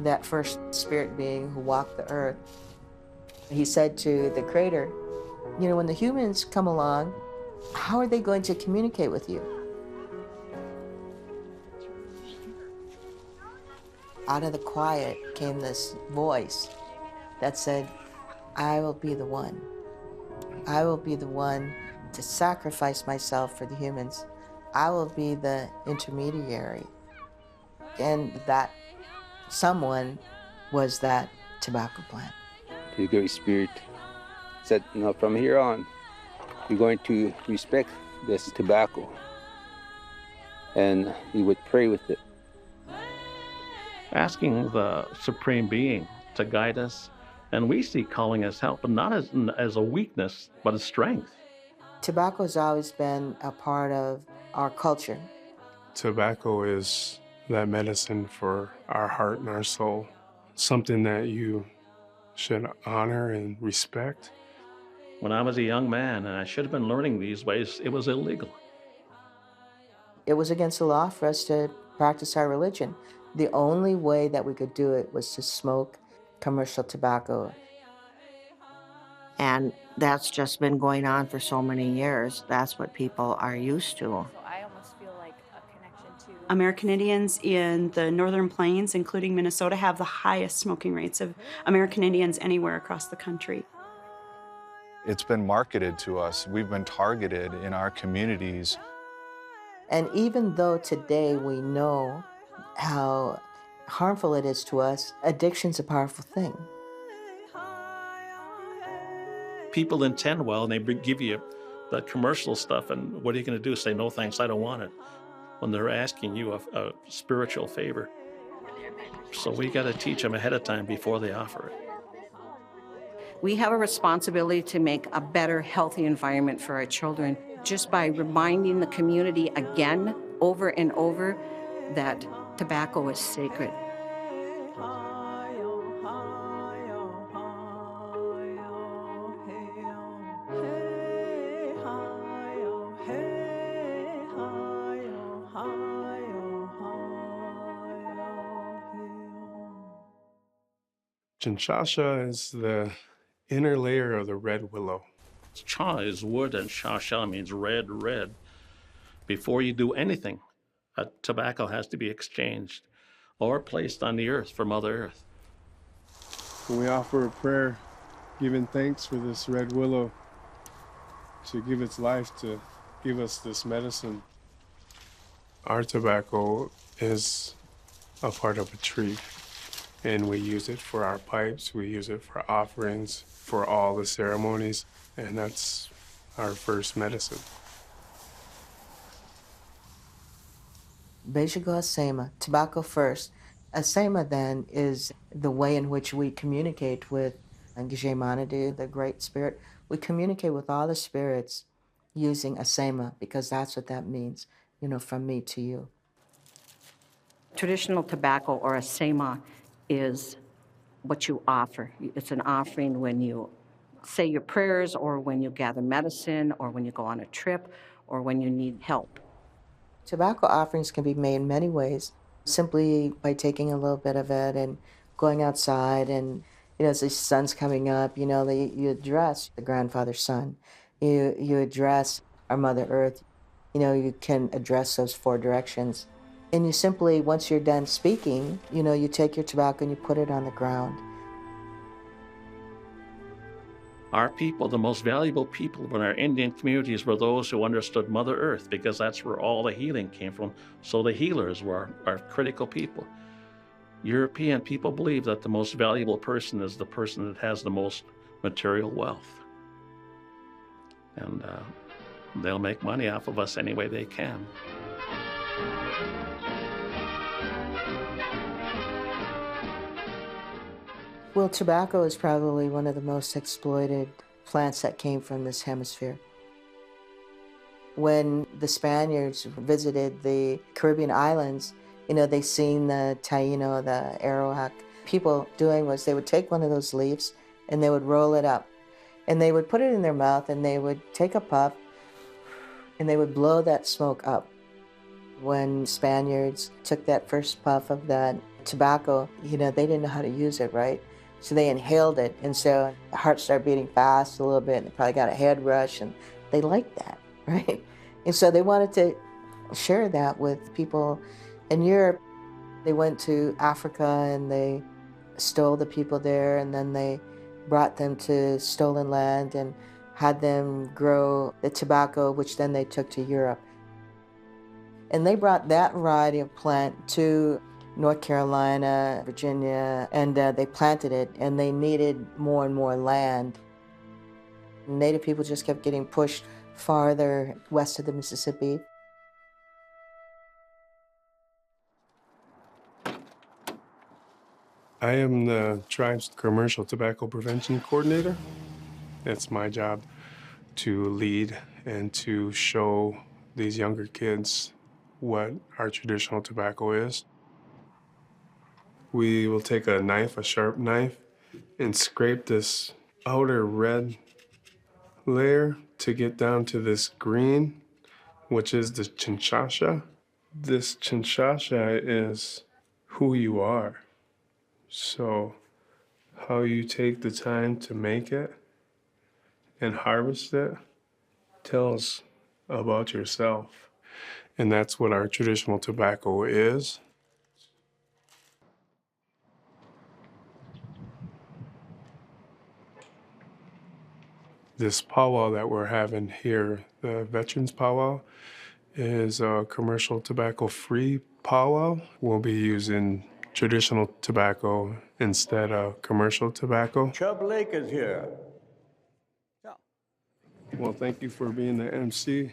that first spirit being who walked the earth, he said to the Creator, you know, when the humans come along, how are they going to communicate with you? Out of the quiet came this voice that said, I will be the one. I will be the one to sacrifice myself for the humans. I will be the intermediary. And that someone was that tobacco plant. The Great Spirit said, from here on, you're going to respect this tobacco. And we would pray with it. Asking the Supreme Being to guide us, and we see calling as help, but not as a weakness, but a strength. Tobacco has always been a part of our culture. Tobacco is that medicine for our heart and our soul, something that you should honor and respect. When I was a young man, and I should have been learning these ways, it was illegal. It was against the law for us to practice our religion. The only way that we could do it was to smoke commercial tobacco. And that's just been going on for so many years. That's what people are used to. So I almost feel like a connection to... American Indians in the Northern Plains, including Minnesota, have the highest smoking rates of American Indians anywhere across the country. It's been marketed to us. We've been targeted in our communities. And even though today we know how harmful it is to us, addiction's a powerful thing. People intend well, and they give you the commercial stuff, and what are you going to do? Say, no thanks, I don't want it, when they're asking you a spiritual favor. So we got to teach them ahead of time before they offer it. We have a responsibility to make a better, healthy environment for our children just by reminding the community again, over and over, that tobacco is sacred. Chinchasha is the inner layer of the red willow. Cha is wood, and shasha means red, red. Before you do anything, tobacco has to be exchanged or placed on the earth for Mother Earth. We offer a prayer giving thanks for this red willow to give its life to give us this medicine. Our tobacco is a part of a tree, and we use it for our pipes, we use it for offerings, for all the ceremonies, and that's our first medicine. Bejigo Asema, tobacco first. Asema then is the way in which we communicate with Manadu, the Great Spirit. We communicate with all the spirits using Asema because that's what that means, you know, from me to you. Traditional tobacco, or Asema, is what you offer. It's an offering when you say your prayers, or when you gather medicine, or when you go on a trip, or when you need help. Tobacco offerings can be made in many ways, simply by taking a little bit of it and going outside, and as the sun's coming up, you address the grandfather sun, you address our Mother Earth, you can address those four directions. And you simply, once you're done speaking, you take your tobacco and you put it on the ground. Our people, the most valuable people in our Indian communities, were those who understood Mother Earth, because that's where all the healing came from. So the healers were our critical people. European people believe that the most valuable person is the person that has the most material wealth. And they'll make money off of us any way they can. Well, tobacco is probably one of the most exploited plants that came from this hemisphere. When the Spaniards visited the Caribbean islands, they seen the Taino, the Arawak. People doing was they would take one of those leaves and they would roll it up. And they would put it in their mouth and they would take a puff and they would blow that smoke up. When Spaniards took that first puff of that, tobacco, they didn't know how to use it, right? So they inhaled it, and so the heart started beating fast a little bit, and they probably got a head rush, and they liked that, right? And so they wanted to share that with people in Europe. They went to Africa and they stole the people there, and then they brought them to stolen land and had them grow the tobacco, which then they took to Europe. And they brought that variety of plant to North Carolina, Virginia, and they planted it, and they needed more and more land. Native people just kept getting pushed farther west of the Mississippi. I am the tribe's commercial tobacco prevention coordinator. It's my job to lead and to show these younger kids what our traditional tobacco is. We will take a knife, a sharp knife, and scrape this outer red layer to get down to this green, which is the chinchasha. This chinchasha is who you are. So how you take the time to make it and harvest it tells about yourself. And that's what our traditional tobacco is. This powwow that we're having here, the Veterans Powwow, is a commercial tobacco-free powwow. We'll be using traditional tobacco instead of commercial tobacco. Chub Lake is here. Well, thank you for being the MC.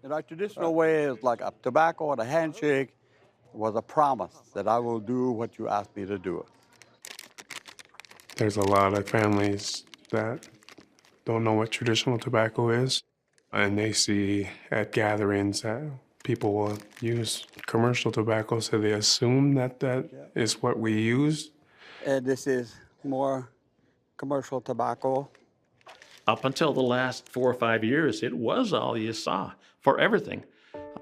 In our traditional way, it's like a tobacco and a handshake was a promise that I will do what you asked me to do. There's a lot of families that don't know what traditional tobacco is, and they see at gatherings that people will use commercial tobacco, so they assume that is what we use. And this is more commercial tobacco. Up until the last 4 or 5 years, it was all you saw for everything.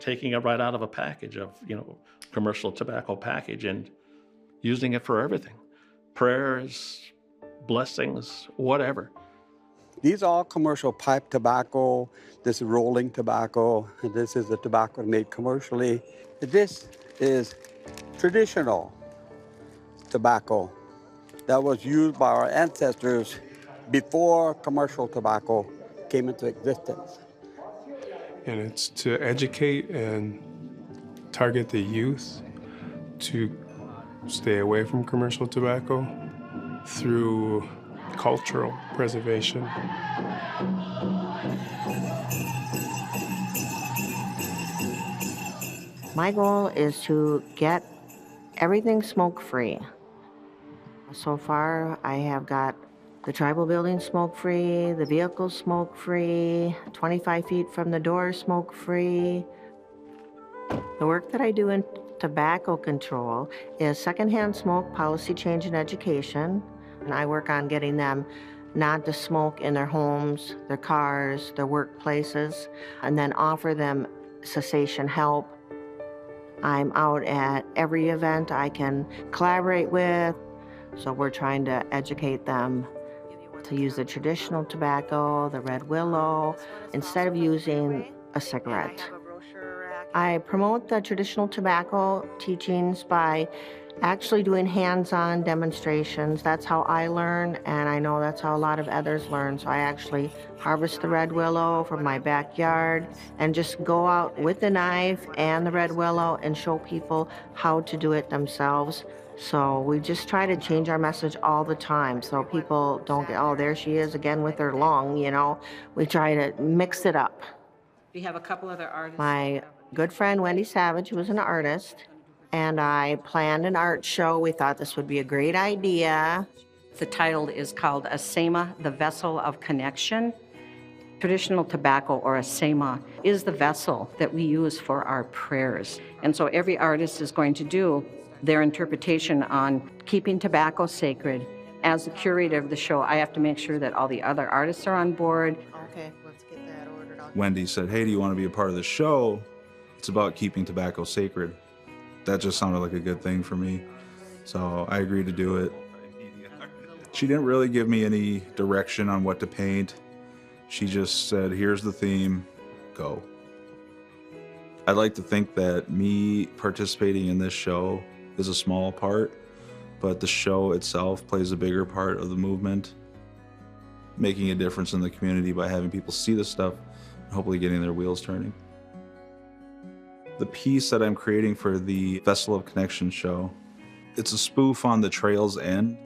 Taking it right out of a package of, commercial tobacco package and using it for everything. Prayers, blessings, whatever. These are all commercial pipe tobacco. This is rolling tobacco. And this is the tobacco made commercially. This is traditional tobacco that was used by our ancestors before commercial tobacco came into existence. And it's to educate and target the youth to stay away from commercial tobacco through cultural preservation. My goal is to get everything smoke-free. So far, I have got the tribal building smoke-free, the vehicle smoke-free, 25 feet from the door smoke-free. The work that I do in tobacco control is secondhand smoke policy change and education. And I work on getting them not to smoke in their homes, their cars, their workplaces, and then offer them cessation help. I'm out at every event I can collaborate with, so we're trying to educate them to use the traditional tobacco, the red willow, instead of using a cigarette. I promote the traditional tobacco teachings by actually doing hands-on demonstrations. That's how I learn, and I know that's how a lot of others learn. So I actually harvest the red willow from my backyard and just go out with the knife and the red willow and show people how to do it themselves. So we just try to change our message all the time so people don't get, oh, there she is again with her lung, We try to mix it up. We have a couple other artists. My good friend Wendy Savage, who was an artist, and I planned an art show. We thought this would be a great idea. The title is called Asema, the Vessel of Connection. Traditional tobacco, or asema, is the vessel that we use for our prayers. And so every artist is going to do their interpretation on keeping tobacco sacred. As the curator of the show, I have to make sure that all the other artists are on board. Okay, let's get that ordered. Wendy said, hey, do you want to be a part of the show? It's about keeping tobacco sacred. That just sounded like a good thing for me. So I agreed to do it. She didn't really give me any direction on what to paint. She just said, here's the theme, go. I'd like to think that me participating in this show is a small part, but the show itself plays a bigger part of the movement, making a difference in the community by having people see this stuff and hopefully getting their wheels turning. The piece that I'm creating for the Festival of Connection show, it's a spoof on the trail's end.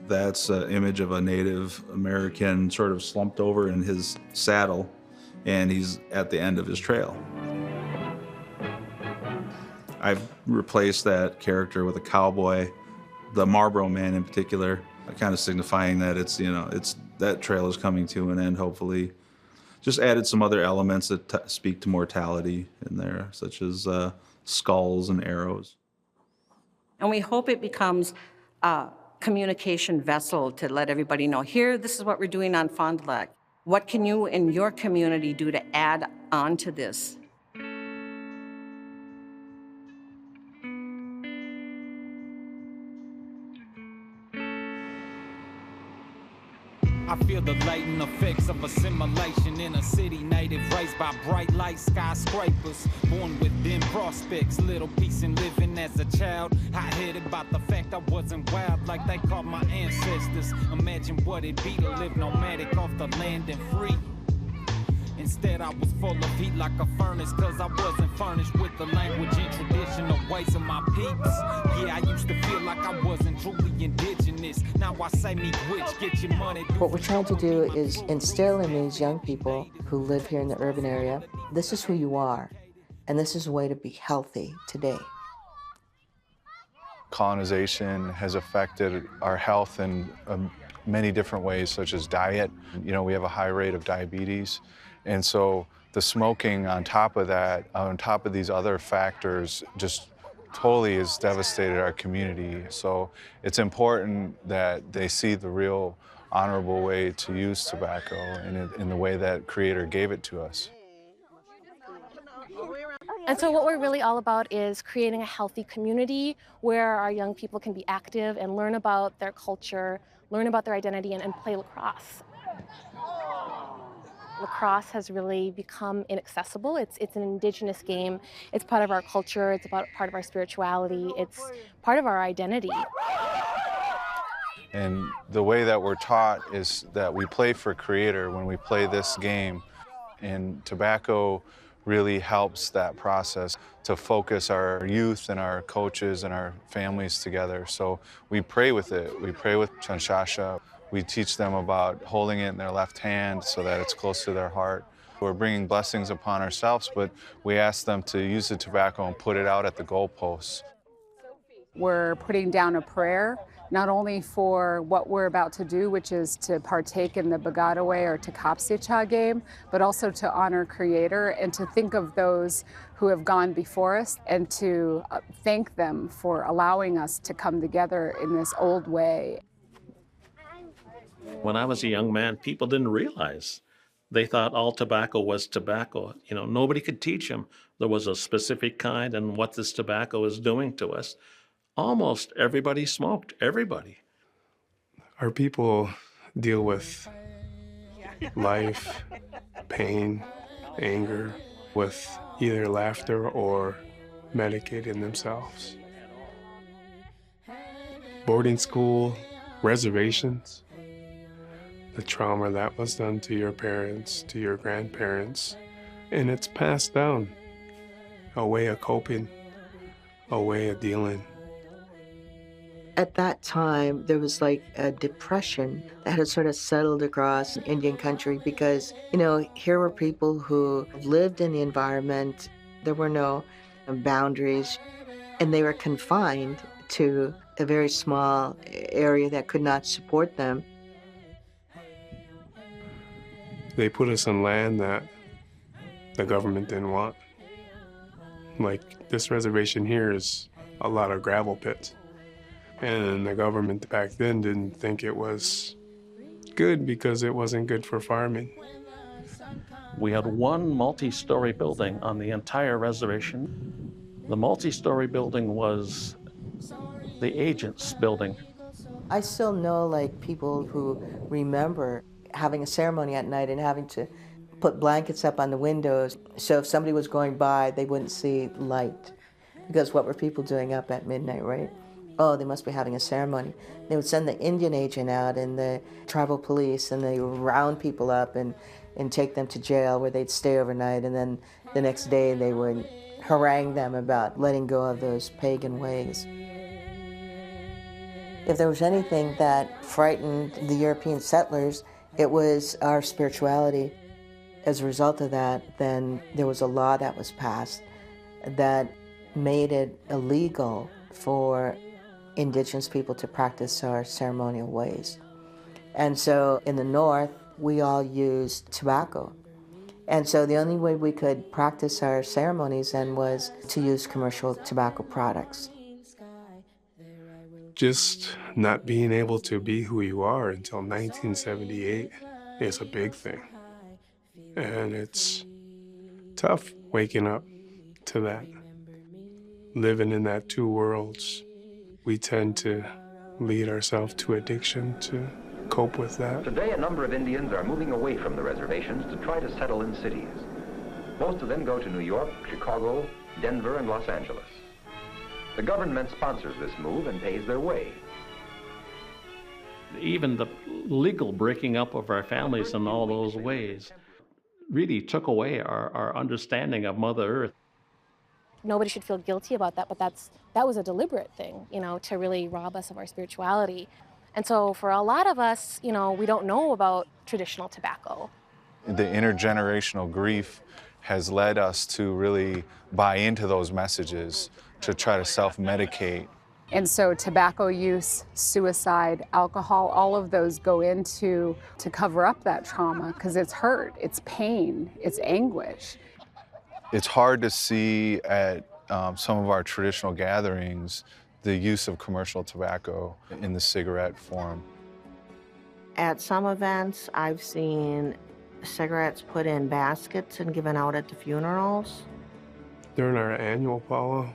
That's an image of a Native American sort of slumped over in his saddle, and he's at the end of his trail. I've replaced that character with a cowboy, the Marlboro Man in particular, kind of signifying that it's, you know, it's that trail is coming to an end, hopefully. Just added some other elements that speak to mortality in there, such as skulls and arrows. And we hope it becomes a communication vessel to let everybody know, here, this is what we're doing on Fond du Lac. What can you in your community do to add on to this? I feel the latent effects of assimilation in a city native raised by bright light skyscrapers. Born with dim prospects, little peace in living as a child. Hot-headed about the fact I wasn't wild like they called my ancestors. Imagine what it'd be to live nomadic off the land and free. Instead, I was full of heat like a furnace, cause I wasn't furnished with the language and traditional ways of my peeps. Yeah, I used to feel like I wasn't truly indigenous. Now I say me which, get your money. What we're trying to do is instill in these young people who live here in the urban area, this is who you are, and this is a way to be healthy today. Colonization has affected our health in many different ways, such as diet. You know, we have a high rate of diabetes. And so the smoking on top of that, on top of these other factors, just totally has devastated our community. So it's important that they see the real honorable way to use tobacco in the way that Creator gave it to us. And so what we're really all about is creating a healthy community where our young people can be active and learn about their culture, learn about their identity, and play lacrosse. Lacrosse has really become inaccessible. It's an Indigenous game. It's part of our culture. It's part of our spirituality. It's part of our identity. And the way that we're taught is that we play for Creator when we play this game. And tobacco really helps that process to focus our youth and our coaches and our families together. So we pray with it. We pray with Chanshasha. We teach them about holding it in their left hand so that it's close to their heart. We're bringing blessings upon ourselves, but we ask them to use the tobacco and put it out at the goalposts. We're putting down a prayer, not only for what we're about to do, which is to partake in the Bagadaway or Tecopsicha game, but also to honor Creator and to think of those who have gone before us and to thank them for allowing us to come together in this old way. When I was a young man, people didn't realize. They thought all tobacco was tobacco. You know, nobody could teach them there was a specific kind and what this tobacco is doing to us. Almost everybody smoked, everybody. Our people deal with life, pain, anger, with either laughter or medicating themselves. Boarding school, reservations, the trauma that was done to your parents, to your grandparents, and it's passed down. A way of coping, a way of dealing. At that time, there was like a depression that had sort of settled across Indian country because, you know, here were people who lived in the environment. There were no boundaries, and they were confined to a very small area that could not support them. They put us on land that the government didn't want. Like this reservation here is a lot of gravel pits. And the government back then didn't think it was good because it wasn't good for farming. We had one multi-story building on the entire reservation. The multi-story building was the agent's building. I still know like people who remember having a ceremony at night and having to put blankets up on the windows so if somebody was going by they wouldn't see light. Because what were people doing up at midnight, right? Oh, they must be having a ceremony. They would send the Indian agent out and the tribal police and they would round people up and take them to jail where they'd stay overnight, and then the next day they would harangue them about letting go of those pagan ways. If there was anything that frightened the European settlers, it was our spirituality. As a result of that, then there was a law that was passed that made it illegal for Indigenous people to practice our ceremonial ways. And so in the North, we all used tobacco. And so the only way we could practice our ceremonies then was to use commercial tobacco products. Just not being able to be who you are until 1978 is a big thing. And it's tough waking up to that. Living in that two worlds, we tend to lead ourselves to addiction to cope with that. Today, a number of Indians are moving away from the reservations to try to settle in cities. Most of them go to New York, Chicago, Denver, and Los Angeles. The government sponsors this move and pays their way. Even the legal breaking up of our families in all those ways really took away our understanding of Mother Earth. Nobody should feel guilty about that, but that was a deliberate thing, to really rob us of our spirituality. And so for a lot of us, we don't know about traditional tobacco. The intergenerational grief has led us to really buy into those messages, to try to self-medicate. And so tobacco use, suicide, alcohol, all of those go into to cover up that trauma because it's hurt, it's pain, it's anguish. It's hard to see at some of our traditional gatherings the use of commercial tobacco in the cigarette form. At some events, I've seen cigarettes put in baskets and given out at the funerals. During our annual powwow,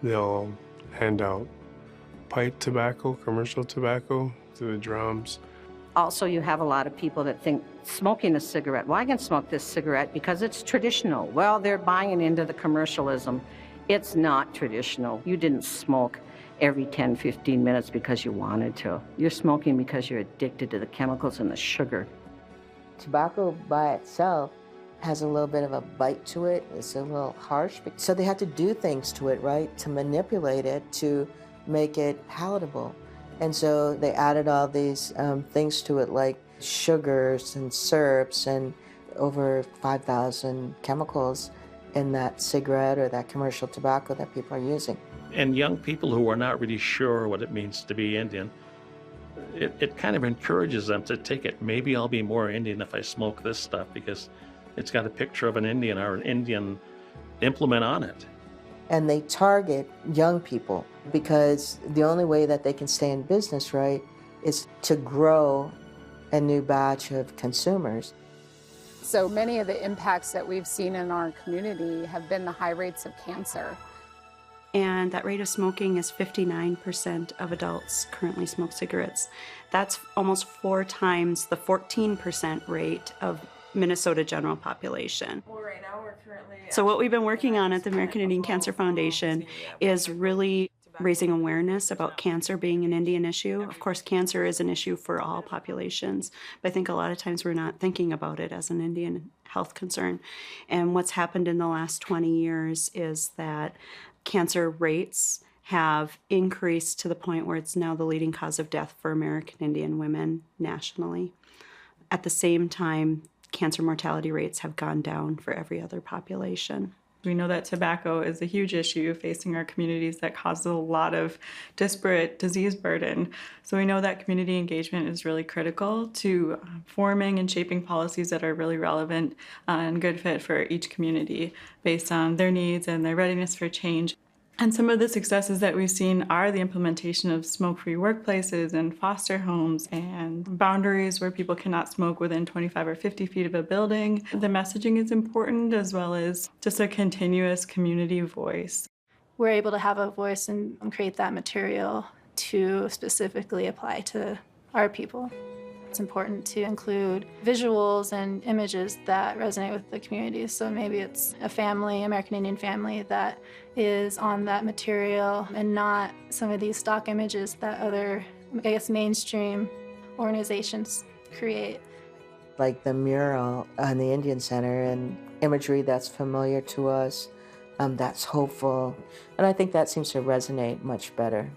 they'll hand out pipe tobacco, commercial tobacco to the drums. Also, you have a lot of people that think smoking a cigarette, well, I can smoke this cigarette because it's traditional. Well, they're buying into the commercialism. It's not traditional. You didn't smoke every 10, 15 minutes because you wanted to. You're smoking because you're addicted to the chemicals and the sugar. Tobacco by itself has a little bit of a bite to it. It's a little harsh. So they had to do things to it, right, to manipulate it, to make it palatable. And so they added all these things to it, like sugars and syrups and over 5,000 chemicals in that cigarette or that commercial tobacco that people are using. And young people who are not really sure what it means to be Indian, it kind of encourages them to take it. Maybe I'll be more Indian if I smoke this stuff because it's got a picture of an Indian or an Indian implement on it. And they target young people because the only way that they can stay in business, right, is to grow a new batch of consumers. So many of the impacts that we've seen in our community have been the high rates of cancer. And that rate of smoking is 59% of adults currently smoke cigarettes. That's almost 4 times the 14% rate of Minnesota general population. So what we've been working on at the American Indian Cancer Foundation is really raising awareness about cancer being an Indian issue. Of course, cancer is an issue for all populations, but I think a lot of times we're not thinking about it as an Indian health concern. And what's happened in the last 20 years is that cancer rates have increased to the point where it's now the leading cause of death for American Indian women nationally. At the same time, cancer mortality rates have gone down for every other population. We know that tobacco is a huge issue facing our communities that causes a lot of disparate disease burden. So we know that community engagement is really critical to forming and shaping policies that are really relevant and good fit for each community based on their needs and their readiness for change. And some of the successes that we've seen are the implementation of smoke-free workplaces and foster homes and boundaries where people cannot smoke within 25 or 50 feet of a building. The messaging is important as well as just a continuous community voice. we're able to have a voice and create that material to specifically apply to our people. It's important to include visuals and images that resonate with the community. So maybe it's a family, American Indian family, that is on that material and not some of these stock images that other, I guess, mainstream organizations create. Like the mural on the Indian Center and imagery that's familiar to us, that's hopeful. And I think that seems to resonate much better.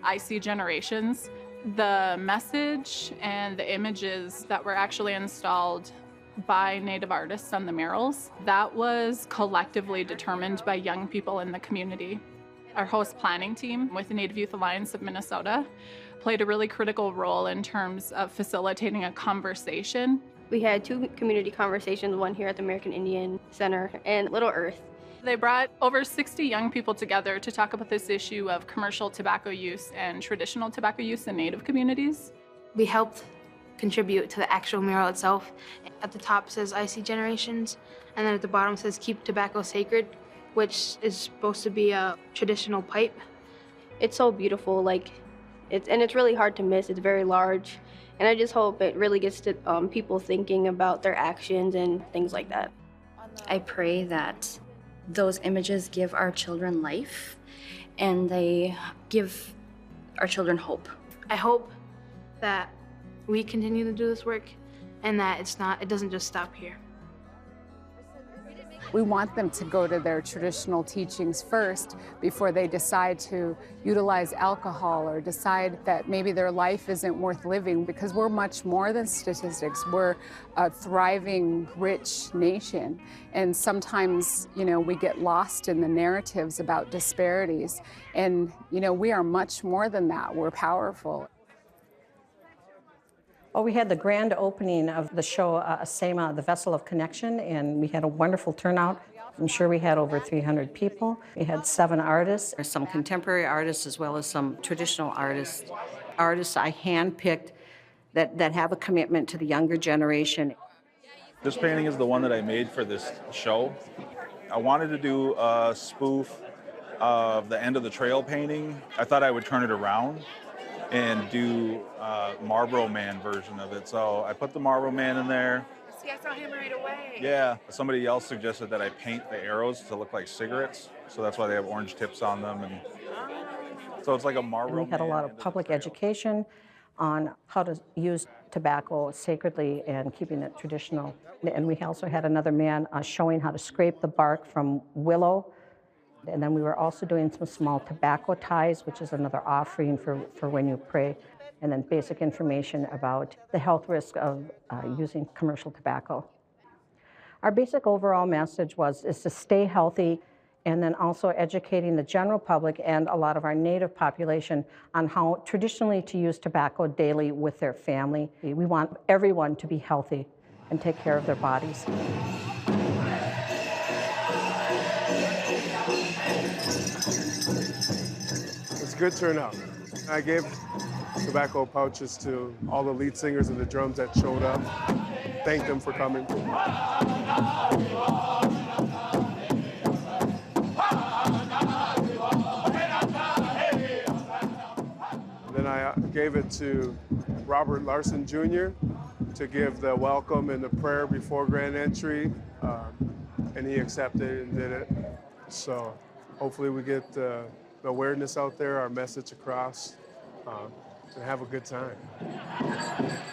I see generations. The message and the images that were actually installed by Native artists on the murals, that was collectively determined by young people in the community. Our host planning team with the Native Youth Alliance of Minnesota played a really critical role in terms of facilitating a conversation. We had 2 community conversations, one here at the American Indian Center and Little Earth. They brought over 60 young people together to talk about this issue of commercial tobacco use and traditional tobacco use in Native communities. We helped contribute to the actual mural itself. At the top says I see generations, and then at the bottom says keep tobacco sacred, which is supposed to be a traditional pipe. It's so beautiful, and it's really hard to miss. It's very large, and I just hope it really gets to people thinking about their actions and things like that. I pray that those images give our children life and they give our children hope. I hope that we continue to do this work and that it doesn't just stop here. We want them to go to their traditional teachings first before they decide to utilize alcohol or decide that maybe their life isn't worth living, because we're much more than statistics. We're a thriving, rich nation. And sometimes, we get lost in the narratives about disparities. And, we are much more than that. We're powerful. Well, we had the grand opening of the show, Asema, the Vessel of Connection, and we had a wonderful turnout. I'm sure we had over 300 people. We had 7 artists. There's some contemporary artists as well as some traditional artists. Artists I handpicked that have a commitment to the younger generation. This painting is the one that I made for this show. I wanted to do a spoof of the end of the trail painting. I thought I would turn it around and do a Marlboro Man version of it. So I put the Marlboro Man in there. See, I saw him right away. Yeah. Somebody else suggested that I paint the arrows to look like cigarettes. So that's why they have orange tips on them. And so it's like a Marlboro Man. We had a lot of public education on how to use tobacco sacredly and keeping it traditional. And we also had another man showing how to scrape the bark from willow. And then we were also doing some small tobacco ties, which is another offering for when you pray. And then basic information about the health risk of using commercial tobacco. Our basic overall message is to stay healthy, and then also educating the general public and a lot of our Native population on how traditionally to use tobacco daily with their family. We want everyone to be healthy and take care of their bodies. It's a good turnout. I gave tobacco pouches to all the lead singers and the drums that showed up. Thanked them for coming. Then I gave it to Robert Larson Jr. to give the welcome and the prayer before grand entry, and he accepted and did it. So hopefully we get the awareness out there, our message across, and have a good time.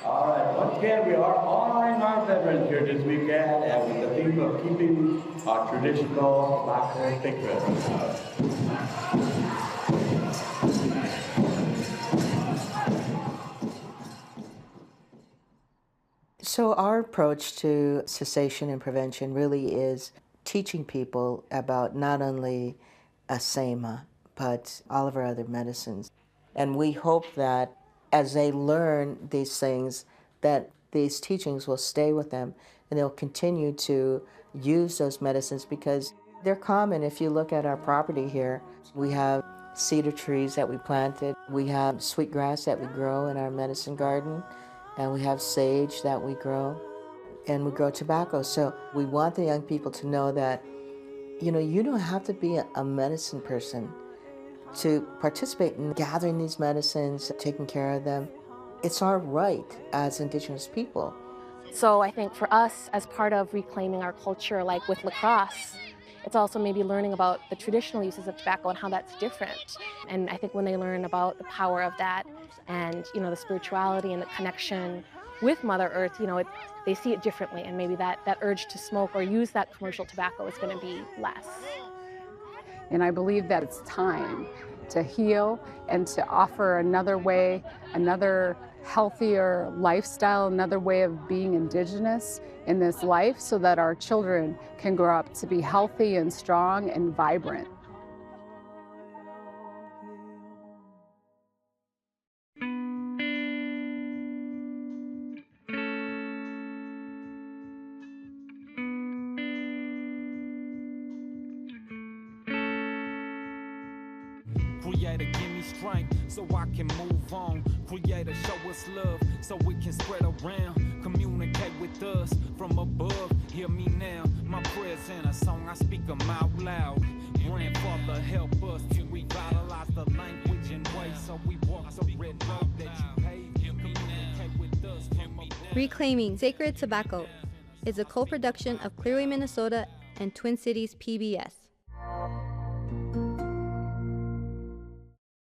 All right, once again, we are honoring our veterans here this weekend, and with the theme of keeping our traditional tobacco sacred. So our approach to cessation and prevention really is teaching people about not only Asema, but all of our other medicines. And we hope that as they learn these things, that these teachings will stay with them and they'll continue to use those medicines because they're common. If you look at our property here, we have cedar trees that we planted, we have sweetgrass that we grow in our medicine garden, and we have sage that we grow, and we grow tobacco. So we want the young people to know that You know, you don't have to be a medicine person to participate in gathering these medicines, taking care of them. It's our right as Indigenous people. So I think for us, as part of reclaiming our culture, like with lacrosse, it's also maybe learning about the traditional uses of tobacco and how that's different. And I think when they learn about the power of that and, you know, the spirituality and the connection with Mother Earth, you know, they see it differently, and maybe that urge to smoke or use that commercial tobacco is going to be less. And I believe that it's time to heal and to offer another way, another healthier lifestyle, another way of being Indigenous in this life so that our children can grow up to be healthy and strong and vibrant. Creator, give me strength so I can move on. Creator, show us love so we can spread around. Communicate with us from above. Hear me now. My prayers in a song, I speak them out loud. Grandfather, help us to revitalize the language and ways so we walk the red road that you paved. Communicate with us from above. Reclaiming Sacred Tobacco is a co-production of ClearWay Minnesota and Twin Cities PBS.